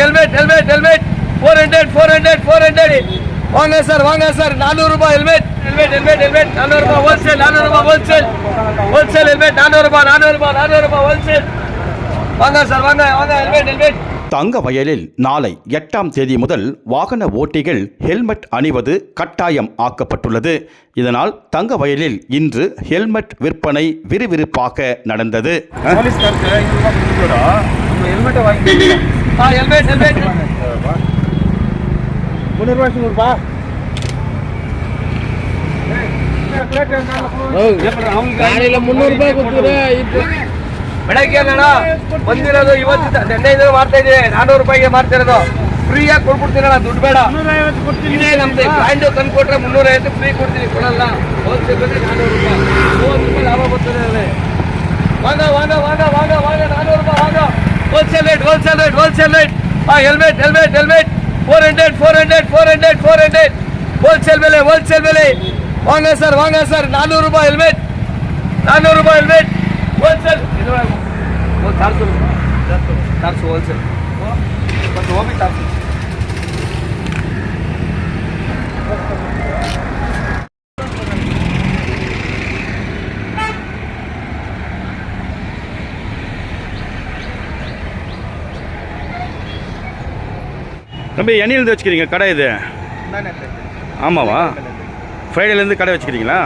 Helmet helmet helmet 400 வாங்க sir 400 ரூபாய் helmet helmet helmet helmet 400 ரூபாய் ஹோல்சேல் ஹெல்மெட் 400 ரூபாய் ஹோல்சேல் வாங்க சார் வாங்க ஹெல்மெட் ஹெல்மெட். தங்க வயலில் நாளை 8ஆம் தேதி முதல் வாகன ஓட்டிகள் ஹெல்மெட் அணிவது கட்டாயம் ஆக்கப்பட்டுள்ளது. இதனால் தங்க வயலில் இன்று ஹெல்மெட் விற்பனை விறுவிறுப்பாக நடந்தது. ಬೆಳಗ್ಗೆ ಬಂದಿರೋದು ಇವತ್ತು ದಂಡ ಮಾಡ್ತಾ ಇದೆ 400 ರೂಪಾಯಿಗೆ ಮಾಡ್ತಿರೋದು. ಫ್ರೀಯಾಗಿ ಕೊಟ್ಬಿಡ್ತೀನಣ್ಣ, ದುಡ್ಡು ಬೇಡ. ಇದೇ ನಮ್ದು ಬ್ರ್ಯಾಂಡ್ ತಂದು ಕೊಟ್ರೆ 350 ಫ್ರೀ ಕೊಡ್ತೀನಿ, ಕೊಡಲ್ಲ. ಹೋಲ್ಸೇಲ್ ಬಂದ್ರೆ 400 ರೂಪಾಯಿ 30 ರೂಪಾಯಿ ಲಾಭ ಬರ್ತದೆ. ವಾಂಗ 400 ರೂಪಾಯಿ ವಾಂಗ ಹೋಲ್ಸೇಲ್ ರೇಟ್. ಹೆಲ್ಮೆಟ್ 400 ಹೋಲ್ಸೇಲ್ ಬೆಲೆ. ವಾಂಗ ಸರ್ 400 ರೂಪಾಯಿ ಹೆಲ್ಮೆಟ್ ಹೋಲ್ಸೇಲ್ 400 ಹೋಲ್ಸೇಲ್ ಮತ್ತು ಹೋಗಿ 400. தம்பி எண்ணிலேருந்து வச்சுக்கிறீங்க கடை இது? ஆமாவா? ஃப்ரைடேலேருந்து கடை வச்சுக்கிறீங்களா?